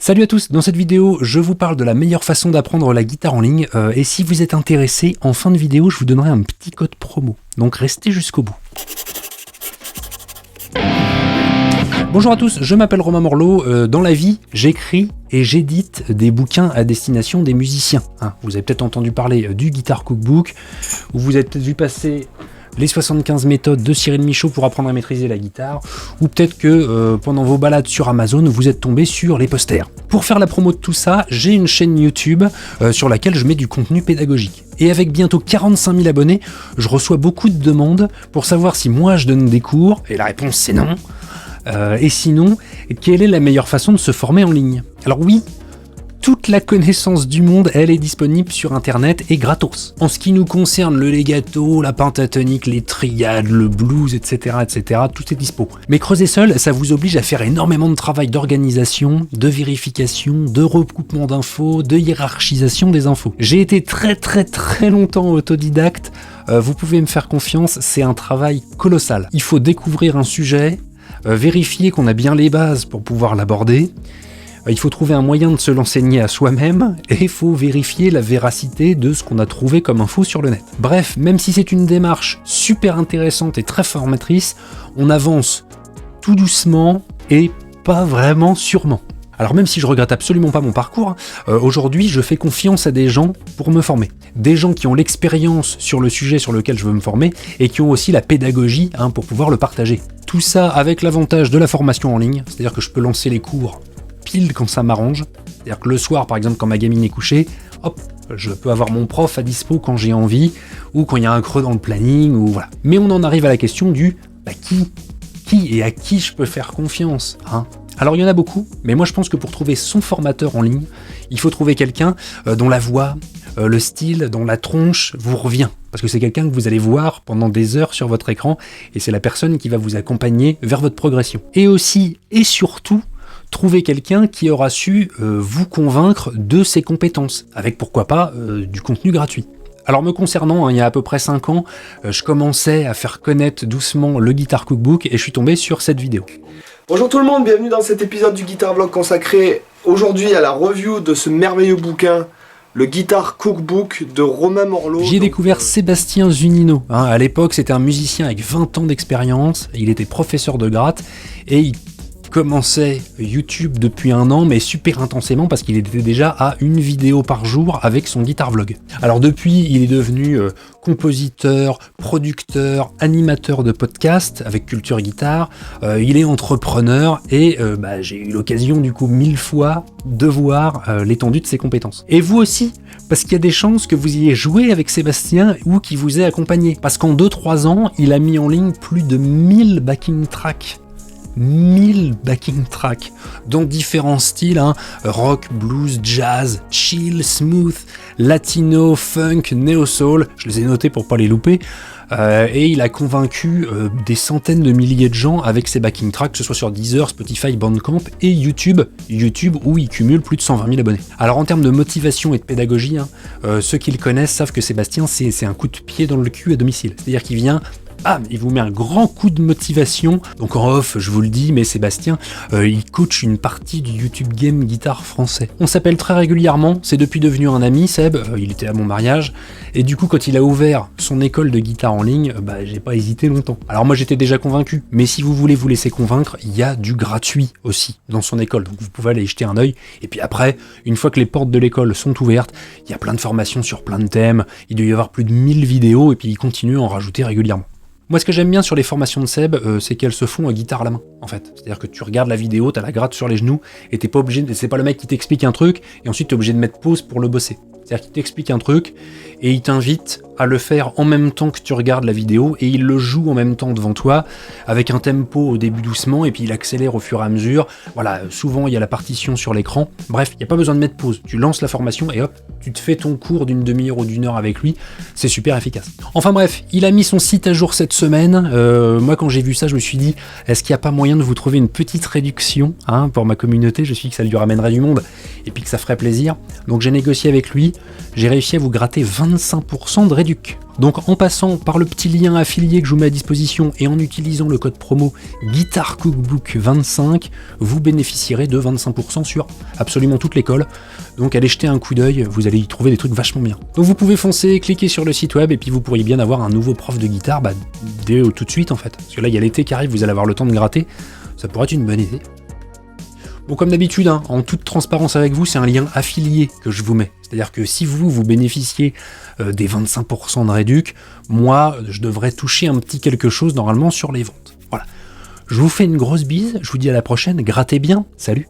Salut à tous, dans cette vidéo, je vous parle de la meilleure façon d'apprendre la guitare en ligne et si vous êtes intéressé, en fin de vidéo, je vous donnerai un petit code promo. Donc restez jusqu'au bout. Bonjour à tous, je m'appelle Romain Morlot. Dans la vie, j'écris et j'édite des bouquins à destination des musiciens. Vous avez peut-être entendu parler du Guitar Cookbook, ou vous avez peut-être vu passer les 75 méthodes de Cyril Michaud pour apprendre à maîtriser la guitare, ou peut-être que pendant vos balades sur Amazon, vous êtes tombé sur les posters. Pour faire la promo de tout ça, j'ai une chaîne YouTube sur laquelle je mets du contenu pédagogique. Et avec bientôt 45 000 abonnés, je reçois beaucoup de demandes pour savoir si moi je donne des cours, et la réponse c'est non. Et sinon, quelle est la meilleure façon de se former en ligne? Alors oui, toute la connaissance du monde, elle est disponible sur internet et gratos. En ce qui nous concerne, le legato, la pentatonique, les triades, le blues, etc., tout est dispo. Mais creuser seul, ça vous oblige à faire énormément de travail d'organisation, de vérification, de recoupement d'infos, de hiérarchisation des infos. J'ai été très longtemps autodidacte, vous pouvez me faire confiance, c'est un travail colossal. Il faut découvrir un sujet, vérifier qu'on a bien les bases pour pouvoir l'aborder. Il faut trouver un moyen de se l'enseigner à soi-même et il faut vérifier la véracité de ce qu'on a trouvé comme info sur le net. Bref, même si c'est une démarche super intéressante et très formatrice, on avance tout doucement et pas vraiment sûrement. Alors même si je regrette absolument pas mon parcours, aujourd'hui je fais confiance à des gens pour me former. Des gens qui ont l'expérience sur le sujet sur lequel je veux me former et qui ont aussi la pédagogie pour pouvoir le partager. Tout ça avec l'avantage de la formation en ligne, c'est-à-dire que je peux lancer les cours pile quand ça m'arrange. C'est-à-dire que le soir, par exemple, quand ma gamine est couchée, hop, je peux avoir mon prof à dispo quand j'ai envie, ou quand il y a un creux dans le planning, ou voilà. Mais on en arrive à la question du qui et à qui je peux faire confiance, Alors il y en a beaucoup, mais moi je pense que pour trouver son formateur en ligne, il faut trouver quelqu'un dont la voix, le style, dont la tronche vous revient. Parce que c'est quelqu'un que vous allez voir pendant des heures sur votre écran, et c'est la personne qui va vous accompagner vers votre progression. Et aussi, et surtout, trouver quelqu'un qui aura su vous convaincre de ses compétences, avec pourquoi pas du contenu gratuit. Alors me concernant, il y a à peu près 5 ans, je commençais à faire connaître doucement le Guitar Cookbook et je suis tombé sur cette vidéo. Bonjour tout le monde, bienvenue dans cet épisode du Guitar Vlog consacré aujourd'hui à la review de ce merveilleux bouquin, le Guitar Cookbook de Romain Morlot. J'y ai découvert Sébastien Zunino. À l'époque, c'était un musicien avec 20 ans d'expérience, il était professeur de gratte et il commençait YouTube depuis 1 an, mais super intensément parce qu'il était déjà à une vidéo par jour avec son Guitar Vlog. Alors depuis, il est devenu compositeur, producteur, animateur de podcast avec Culture Guitare, il est entrepreneur et j'ai eu l'occasion du coup 1000 fois de voir l'étendue de ses compétences. Et vous aussi, parce qu'il y a des chances que vous ayez joué avec Sébastien ou qu'il vous ait accompagné. Parce qu'en 2-3 ans, il a mis en ligne plus de 1000 backing tracks. 1000 backing tracks dans différents styles, rock, blues, jazz, chill, smooth, latino, funk, neo-soul, je les ai notés pour pas les louper, et il a convaincu des centaines de milliers de gens avec ses backing tracks, que ce soit sur Deezer, Spotify, Bandcamp et YouTube où il cumule plus de 120 000 abonnés. Alors en termes de motivation et de pédagogie, ceux qui le connaissent savent que Sébastien c'est un coup de pied dans le cul à domicile, c'est-à-dire qu'il vient il vous met un grand coup de motivation. Donc en off, je vous le dis, mais Sébastien, il coach une partie du YouTube Game guitare français. On s'appelle très régulièrement, c'est depuis devenu un ami, Seb, il était à mon mariage, et du coup quand il a ouvert son école de guitare en ligne, j'ai pas hésité longtemps. Alors moi j'étais déjà convaincu, mais si vous voulez vous laisser convaincre, il y a du gratuit aussi dans son école, donc vous pouvez aller y jeter un œil, et puis après, une fois que les portes de l'école sont ouvertes, il y a plein de formations sur plein de thèmes, il doit y avoir plus de 1000 vidéos, et puis il continue à en rajouter régulièrement. Moi, ce que j'aime bien sur les formations de Seb, c'est qu'elles se font à guitare à la main, en fait. C'est-à-dire que tu regardes la vidéo, t'as la gratte sur les genoux, et t'es pas obligé, c'est pas le mec qui t'explique un truc, et ensuite t'es obligé de mettre pause pour le bosser. C'est-à-dire qu'il t'explique un truc, et il t'invite à le faire en même temps que tu regardes la vidéo, et il le joue en même temps devant toi, avec un tempo au début doucement, et puis il accélère au fur et à mesure. Voilà, souvent il y a la partition sur l'écran. Bref, il n'y a pas besoin de mettre pause. Tu lances la formation, et hop, tu te fais ton cours d'une demi-heure ou d'une heure avec lui. C'est super efficace. Enfin bref, il a mis son site à jour cette semaine. Moi, quand j'ai vu ça, je me suis dit, est-ce qu'il n'y a pas moyen de vous trouver une petite réduction pour ma communauté? Je me suis dit que ça lui ramènerait du monde, et puis que ça ferait plaisir. Donc j'ai négocié avec lui, j'ai réussi à vous gratter 25% de réduction. réduc. Donc en passant par le petit lien affilié que je vous mets à disposition et en utilisant le code promo Guitar Cookbook 25, vous bénéficierez de 25% sur absolument toute l'école. Donc allez jeter un coup d'œil, vous allez y trouver des trucs vachement bien. Donc vous pouvez foncer, cliquer sur le site web et puis vous pourriez bien avoir un nouveau prof de guitare dès tout de suite en fait. Parce que là il y a l'été qui arrive, vous allez avoir le temps de gratter, ça pourrait être une bonne idée. Bon, comme d'habitude, en toute transparence avec vous, c'est un lien affilié que je vous mets. C'est-à-dire que si vous bénéficiez des 25% de réduc, moi, je devrais toucher un petit quelque chose normalement sur les ventes. Voilà. Je vous fais une grosse bise, je vous dis à la prochaine, grattez bien, salut!